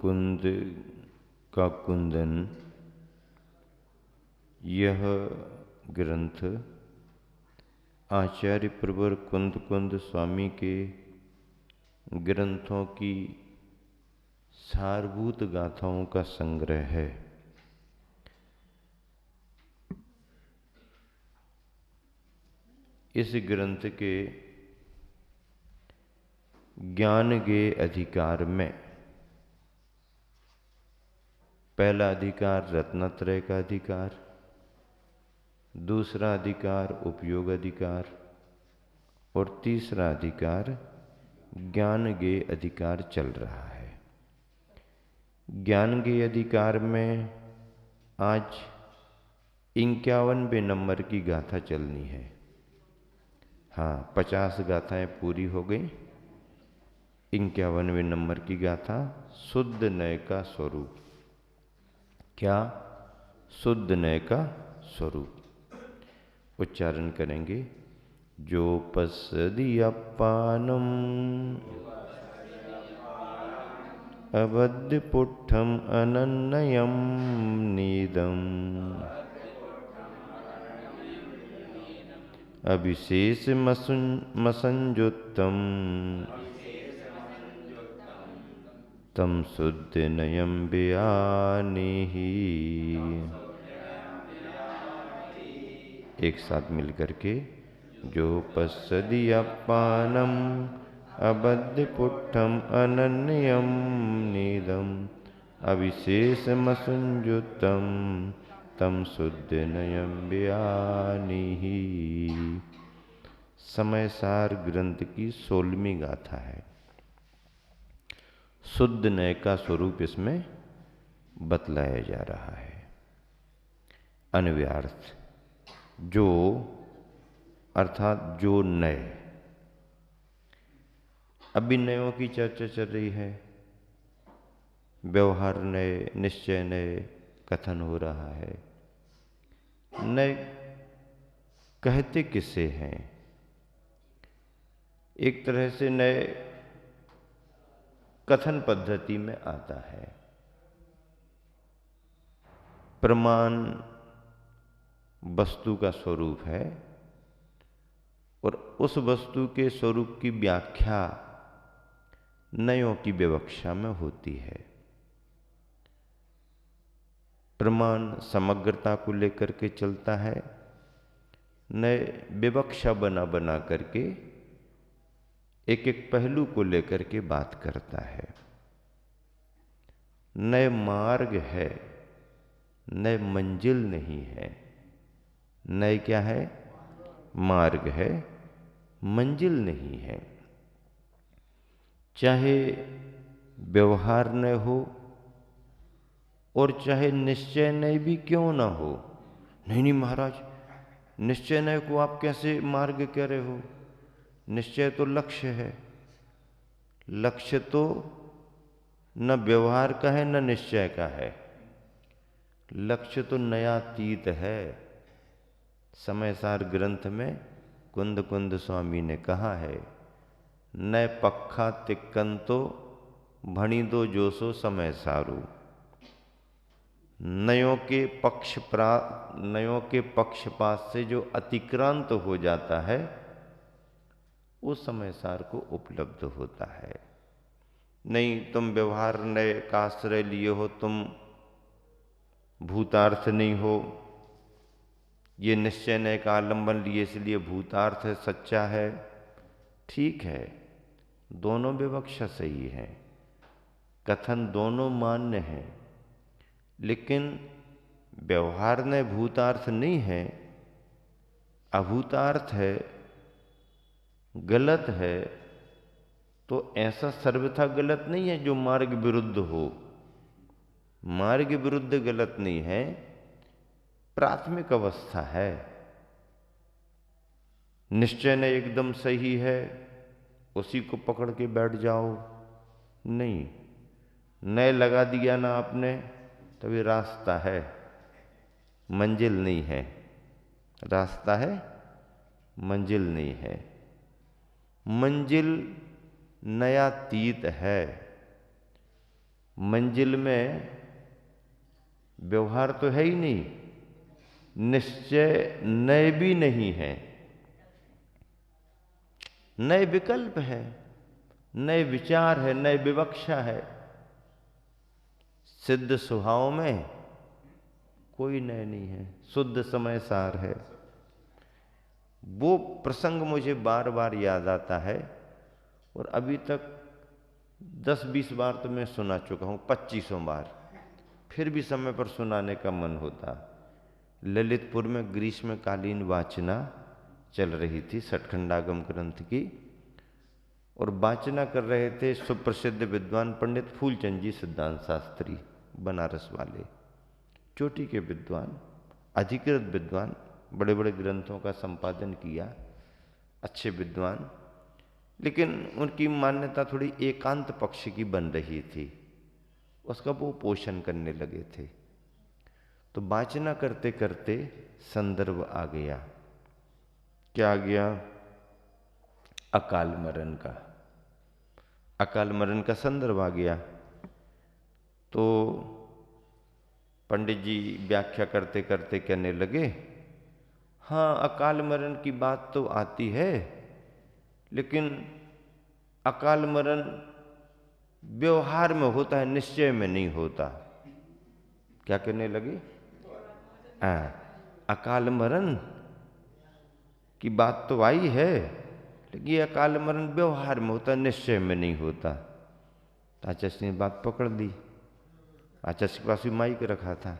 कुंद का कुंदन, यह ग्रंथ आचार्य प्रवर कुंद स्वामी के ग्रंथों की सारभूत गाथाओं का संग्रह है। इस ग्रंथ के ज्ञान के अधिकार में पहला अधिकार रत्नत्रय का अधिकार, दूसरा अधिकार उपयोग अधिकार और तीसरा अधिकार ज्ञान के अधिकार चल रहा है। ज्ञान के अधिकार में आज 51वें नंबर की गाथा चलनी है। हाँ, 50 गाथाएं पूरी हो गई। 51वें नंबर की गाथा शुद्ध नय का स्वरूप। क्या? शुद्ध नय का स्वरूप। उच्चारण करेंगे। जो पस्सदियप्पानम अबद्धपुट्ठम अनन्ययम नीदम अभिशेष मसंजुत्तम तम शुद्ध नयम व्यानिहि। एक साथ मिलकर के। जो पस्सदियप्पानम अबद्धपुट्ठम अनन्यम नीदम अविशेषमसंयुक्तम तम शुद्ध नयम व्यानिहि। समयसार ग्रंथ की 16वीं गाथा है। शुद्ध नय का स्वरूप इसमें बतलाया जा रहा है। अन्वयार्थ। जो अर्थात जो नय। अभी नयों की चर्चा चल रही है। व्यवहार नय, निश्चय नय कथन हो रहा है। नय कहते किसे हैं? एक तरह से नय कथन पद्धति में आता है। प्रमाण वस्तु का स्वरूप है और उस वस्तु के स्वरूप की व्याख्या नयों की विवक्षा में होती है। प्रमाण समग्रता को लेकर के चलता है, नय विवक्षा बना बना करके एक एक पहलू को लेकर के बात करता है। नय मार्ग है, नय मंजिल नहीं है। नय क्या है? मार्ग है, मंजिल नहीं है। चाहे व्यवहार नय हो और चाहे निश्चय नय भी क्यों ना हो। नहीं नहीं महाराज, निश्चय नय को आप कैसे मार्ग कह रहे हो? निश्चय तो लक्ष्य है। लक्ष्य तो न व्यवहार का है न निश्चय का है। लक्ष्य तो नयातीत है। समयसार ग्रंथ में कुंद स्वामी ने कहा है, नय पक्खा तिक्कंतो भणी दो जोसो समय सारू। नयों के पक्षपात से जो अतिक्रांत हो जाता है वो समयसार को उपलब्ध होता है। नहीं, तुम व्यवहार नय का आश्रय लिए हो, तुम भूतार्थ नहीं हो। ये निश्चय नय का आलंबन लिए इसलिए भूतार्थ है, सच्चा है। ठीक है, दोनों विवक्षा सही है, कथन दोनों मान्य है, लेकिन व्यवहार नय भूतार्थ नहीं है, अभूतार्थ है, गलत है, तो ऐसा सर्वथा गलत नहीं है जो मार्ग विरुद्ध हो। मार्ग विरुद्ध गलत नहीं है, प्राथमिक अवस्था है। निश्चय ने एकदम सही है, उसी को पकड़ के बैठ जाओ। नहीं, नय लगा दिया ना आपने, तभी रास्ता है, मंजिल नहीं है। रास्ता है, मंजिल नहीं है। मंजिल नयातीत है। मंजिल में व्यवहार तो है ही नहीं, निश्चय नए भी नहीं है, नए विकल्प है, नए विचार है, नए विवक्षा है। सिद्ध स्वभाव में कोई नए नहीं है, शुद्ध समय सार है। वो प्रसंग मुझे बार बार याद आता है और अभी तक 10-20 बार तो मैं सुना चुका हूं, 25 बार, फिर भी समय पर सुनाने का मन होता। ललितपुर में ग्रीष्मकालीन वाचना चल रही थी सठखंडागम ग्रंथ की, और वाचना कर रहे थे सुप्रसिद्ध विद्वान पंडित फूलचंद जी सिद्धांत शास्त्री, बनारस वाले, चोटी के विद्वान, अधिकृत विद्वान, बड़े बड़े ग्रंथों का संपादन किया, अच्छे विद्वान। लेकिन उनकी मान्यता थोड़ी एकांत पक्ष की बन रही थी, उसका वो पोषण करने लगे थे। तो वाचना करते करते संदर्भ आ गया। क्या आ गया? अकाल मरण का। अकाल मरण का संदर्भ आ गया। तो पंडित जी व्याख्या करते करते कहने लगे, हाँ अकाल मरण की बात तो आती है, लेकिन अकाल मरण व्यवहार में होता है, निश्चय में नहीं होता। क्या कहने लगे? अकाल मरण की बात तो आई है, लेकिन ये अकाल मरण व्यवहार में होता है, निश्चय में नहीं होता। तो आचार्य ने बात पकड़ ली। आचार्य के पास भी माइक रखा था,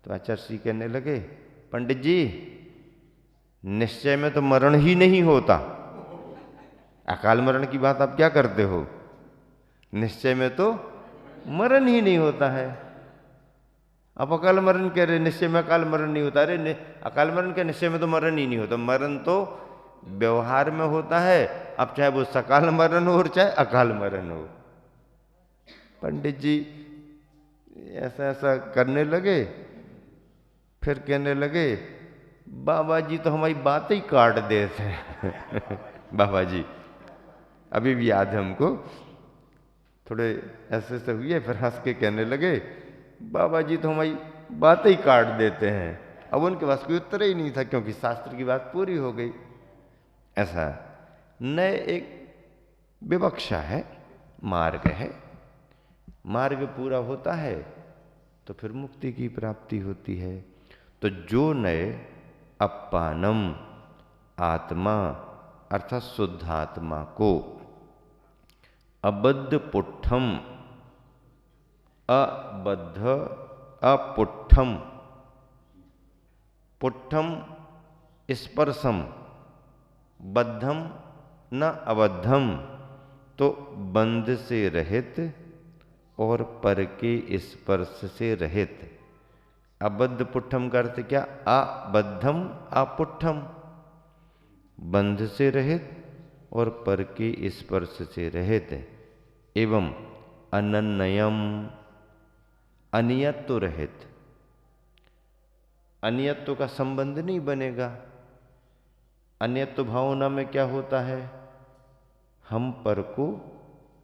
तो आचार्य कहने लगे, पंडित जी निश्चय में तो मरण ही नहीं होता, अकाल मरण की बात आप क्या करते हो? निश्चय में तो मरण ही नहीं होता है। आप अकाल मरण कह रहे, निश्चय में अकाल मरण नहीं होता। अरे अकाल मरण के निश्चय में तो मरण ही नहीं होता, मरण तो व्यवहार में होता है, अब चाहे वो सकाल मरण हो और चाहे अकाल मरण हो। पंडित जी ऐसा ऐसा करने लगे, फिर कहने लगे, बाबा जी तो हमारी बातें ही काट देते हैं। बाबा जी अभी भी याद है हमको, थोड़े ऐसे ऐसे हुए, फिर हंस के कहने लगे, बाबा जी तो हमारी बातें ही काट देते हैं। अब उनके पास कोई उत्तर ही नहीं था, क्योंकि शास्त्र की बात पूरी हो गई। ऐसा नए एक विवक्षा है, मार्ग है, मार्ग पूरा होता है तो फिर मुक्ति की प्राप्ति होती है। तो जो नए अपानम आत्मा अर्थात शुद्ध आत्मा को अबद्ध पुट्ठम, अबद्ध अपुट्ठम, पुट्ठम स्पर्शम, बद्धम न अबद्धम, तो बंध से रहित और पर के स्पर्श से रहित। अबद्ध पुट्ठम का अर्थ क्या? अबद्धम अपुट्ठम, बंध से रहित और पर के स्पर्श से रहित, एवं अनन्यम अनियत्व रहित। अनियत्व का संबंध नहीं बनेगा। अनियत्व भावना में क्या होता है? हम पर को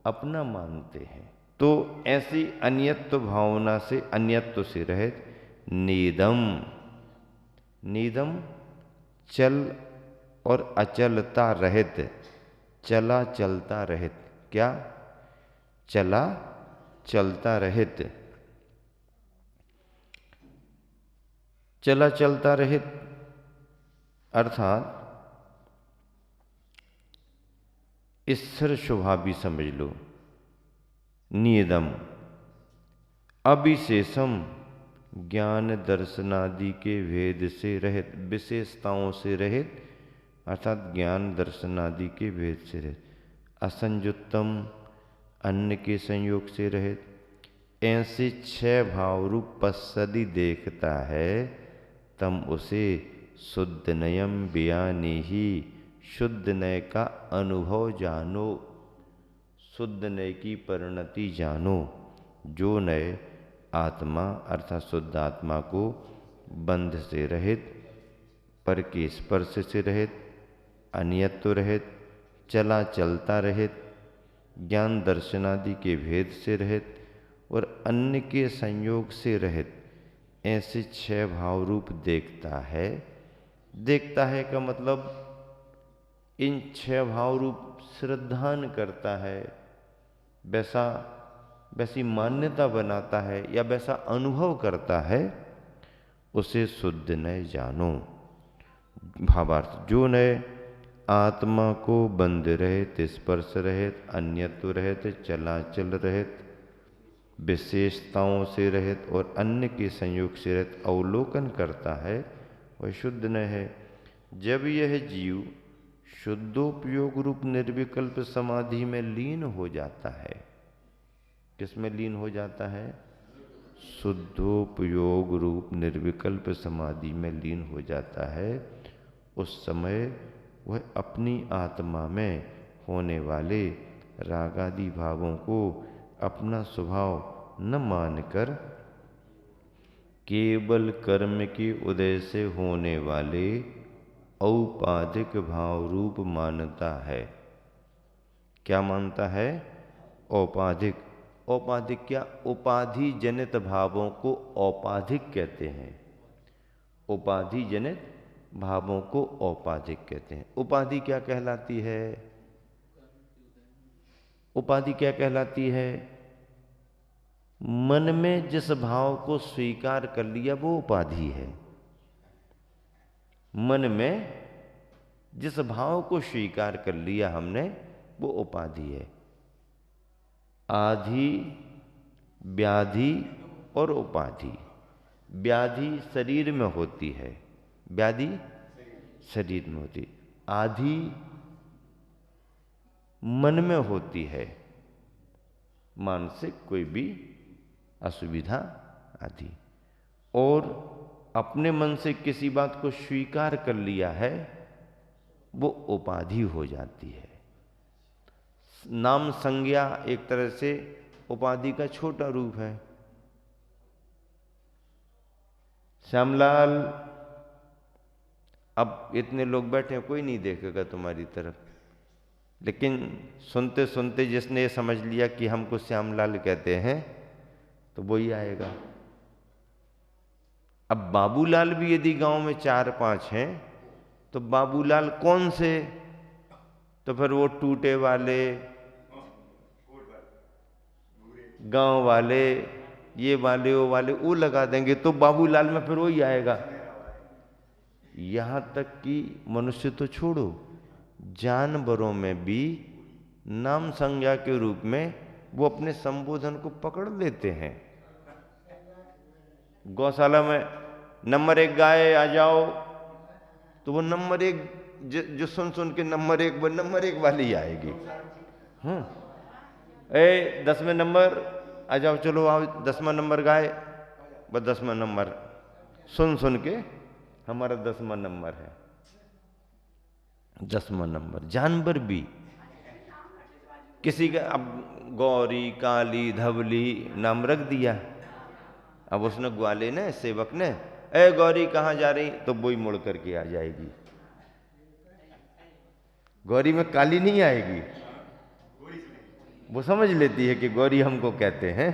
अपना मानते हैं। तो ऐसी अनियत्व भावना से, अनियत्व से रहित, नीदम, नीदम चल और अचलता रहित, चला चलता रहित। क्या? चला चलता रहित, चला चलता रहित अर्थात स्थिर स्वभावी समझ लो। नियदम अविशेषम, ज्ञान दर्शनादि के भेद से रहित, विशेषताओं से रहित अर्थात ज्ञान दर्शनादि के भेद से रहित। असंयुक्तम, अन्य के संयोग से रहित। ऐसे 6 भाव रूप पश्चदी देखता है, तम उसे शुद्ध नयम बियानी ही, शुद्ध नय का अनुभव जानो, शुद्ध नय की परिणति जानो। जो नय आत्मा अर्थात शुद्ध आत्मा को बंध से रहित, पर के स्पर्श से रहित, अनियत्व रहित, चला चलता रहित, ज्ञान दर्शनादि के भेद से रहित और अन्य के संयोग से रहित, ऐसे 6 भाव रूप देखता है। देखता है का मतलब इन 6 भाव रूप श्रद्धान करता है, वैसी मान्यता बनाता है या वैसा अनुभव करता है, उसे शुद्ध न जानो। भावार्थ, जो न आत्मा को बंध रहित, स्पर्श रहित, अन्यत्व रहित, चलाचल रहित, विशेषताओं से रहित और अन्य के संयोग से रहित अवलोकन करता है, वह शुद्ध न है। जब यह जीव शुद्धोपयोग रूप निर्विकल्प समाधि में लीन हो जाता है, किस में लीन हो जाता है? शुद्धोपयोग रूप निर्विकल्प समाधि में लीन हो जाता है, उस समय वह अपनी आत्मा में होने वाले रागादि भावों को अपना स्वभाव न मानकर केवल कर्म के उदय से होने वाले औपाधिक भाव रूप मानता है। क्या मानता है? औपाधिक। औपाधिक क्या? उपाधि जनित भावों को औपाधिक कहते हैं। उपाधि जनित भावों को औपाधिक कहते हैं। उपाधि क्या कहलाती है? उपाधि क्या कहलाती है? मन में जिस भाव को स्वीकार कर लिया वो उपाधि है। मन में जिस भाव को स्वीकार कर लिया हमने वो उपाधि है। आधि, व्याधि और उपाधि। व्याधि शरीर में होती है, व्याधि शरीर में होती, आधि मन में होती है, मानसिक कोई भी असुविधा आदि। और अपने मन से किसी बात को स्वीकार कर लिया है वो उपाधि हो जाती है। नाम संज्ञा एक तरह से उपाधि का छोटा रूप है। श्यामलाल, अब इतने लोग बैठे हैं, कोई नहीं देखेगा तुम्हारी तरफ, लेकिन सुनते सुनते जिसने ये समझ लिया कि हमको श्यामलाल कहते हैं तो वही आएगा। अब बाबूलाल भी यदि गांव में 4-5 हैं तो बाबूलाल कौन से? तो फिर वो टूटे वाले, गांव वाले, ये वाले वो वाले वो लगा देंगे तो बाबूलाल में फिर वही आएगा। यहां तक कि मनुष्य तो छोड़ो, जानवरों में भी नाम संज्ञा के रूप में वो अपने संबोधन को पकड़ लेते हैं। गौशाला में नंबर 1 गाय आ जाओ तो वो नंबर 1 जो सुन सुन के नंबर 1 वो नंबर 1 वाली आएगी। 10वें नंबर आ जाओ, चलो आओ 10वां नंबर गाय, बस 10वां नंबर सुन सुन के हमारा 10वां नंबर है। 10वां नंबर। जानवर भी किसी का अब गौरी, काली, धवली नाम रख दिया, अब उसने ग्वाले ने, सेवक ने, ए गौरी कहाँ जा रही, तो वही मुड़ करके आ जाएगी। गौरी में काली नहीं आएगी, वो समझ लेती है कि गौरी हमको कहते हैं,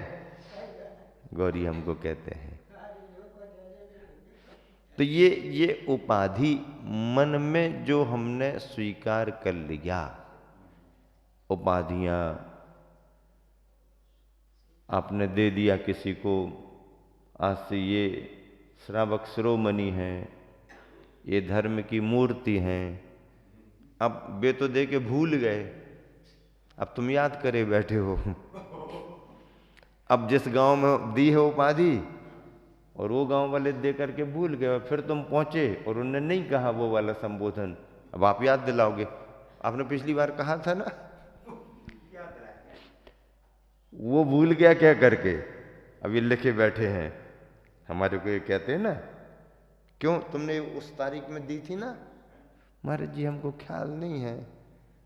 गौरी हमको कहते हैं। तो ये उपाधि मन में जो हमने स्वीकार कर लिया, उपाधियां आपने दे दिया किसी को, आज से ये श्रावक शिरोमणि हैं, ये धर्म की मूर्ति हैं, अब वे तो दे के भूल गए, अब तुम याद करे बैठे हो। अब जिस गांव में दी है उपाधि और वो गांव वाले दे करके भूल गए, फिर तुम पहुंचे और उन्होंने नहीं कहा वो वाला संबोधन, अब आप याद दिलाओगे, आपने पिछली बार कहा था ना, वो भूल गया क्या करके, अब ये लिखे बैठे हैं। हमारे को ये कहते हैं ना, क्यों तुमने उस तारीख में दी थी ना? महाराज जी हमको ख्याल नहीं है।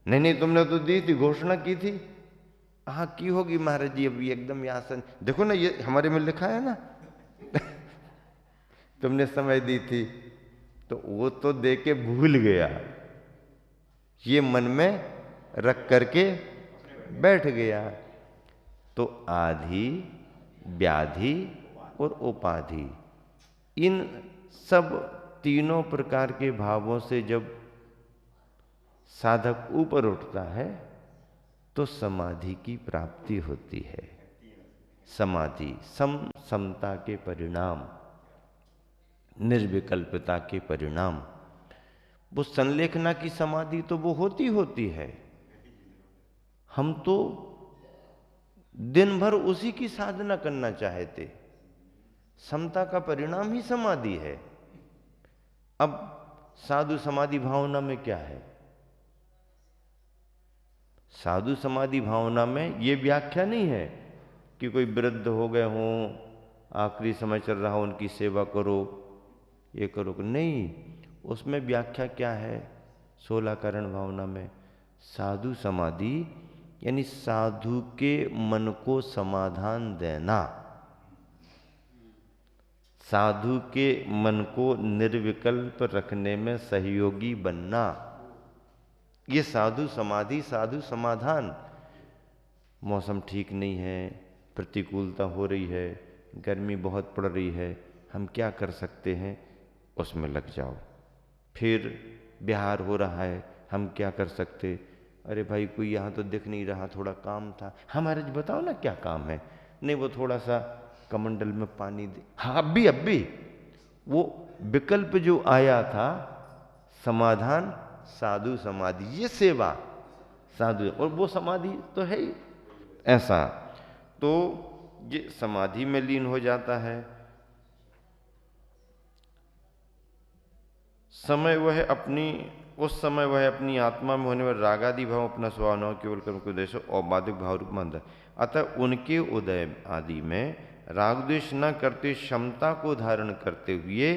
नहीं तुमने तो दी थी, घोषणा की थी। हाँ की होगी महाराज जी, अभी एकदम याद से देखो ना, ये हमारे में लिखा है ना। तुमने समय दी थी, तो वो तो दे के भूल गया, ये मन में रख करके बैठ गया। तो आधि, व्याधि और उपाधि, इन सब तीनों प्रकार के भावों से जब साधक ऊपर उठता है तो समाधि की प्राप्ति होती है। समाधि समता के परिणाम, निर्विकल्पता के परिणाम। वो संलेखना की समाधि तो वो होती है। हम तो दिन भर उसी की साधना करना चाहते। समता का परिणाम ही समाधि है। अब साधु समाधि भावना में क्या है? साधु समाधि भावना में ये व्याख्या नहीं है कि कोई वृद्ध हो गए हों, आखिरी समय चल रहा हो, उनकी सेवा करो, ये करो। नहीं, उसमें व्याख्या क्या है? 16 करण भावना में साधु समाधि यानी साधु के मन को समाधान देना, साधु के मन को निर्विकल्प रखने में सहयोगी बनना, ये साधु समाधि, साधु समाधान। मौसम ठीक नहीं है, प्रतिकूलता हो रही है, गर्मी बहुत पड़ रही है, हम क्या कर सकते हैं? उसमें लग जाओ। फिर बिहार हो रहा है, हम क्या कर सकते? अरे भाई कोई यहाँ तो दिख नहीं रहा, थोड़ा काम था। हमारे बताओ ना क्या काम है? नहीं, वो थोड़ा सा कमंडल में पानी दे। हाँ, अब भी वो विकल्प जो आया था, समाधान साधु समाधि, ये सेवा साधु, और वो समाधि तो है ही ऐसा। तो ये समाधि में लीन हो जाता है। उस समय वह अपनी आत्मा में होने वाले रागादि भाव अपना स्वभाव न केवल कर्म के उद्देश्य औपाधिक भाव रूप मानता है। अतः उनके उदय आदि में राग द्वेष न करते क्षमता को धारण करते हुए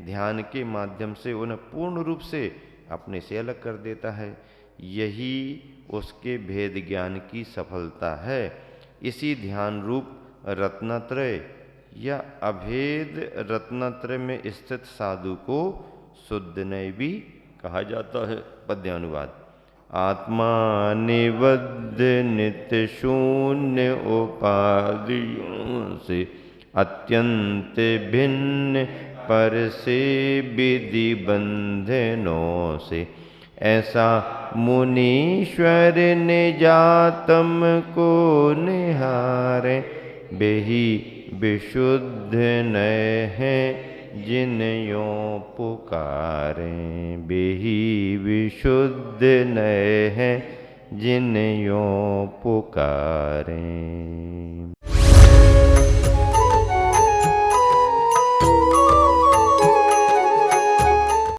ध्यान के माध्यम से उन्हें पूर्ण रूप से अपने से अलग कर देता है। यही उसके भेद ज्ञान की सफलता है। इसी ध्यान रूप रत्नत्रय या अभेद रत्नत्रय में स्थित साधु को शुद्धनय भी कहा जाता है। पद्यानुवाद। आत्मा निबद्ध नित्य शून्य उपाधियों से अत्यंत भिन्न पर से विधि बंधनों से, ऐसा मुनीश्वर निजातम को निहारे, बेही विशुद्ध नय है जिन यों पुकारें, बेही विशुद्ध नय है जिन यों पुकारें।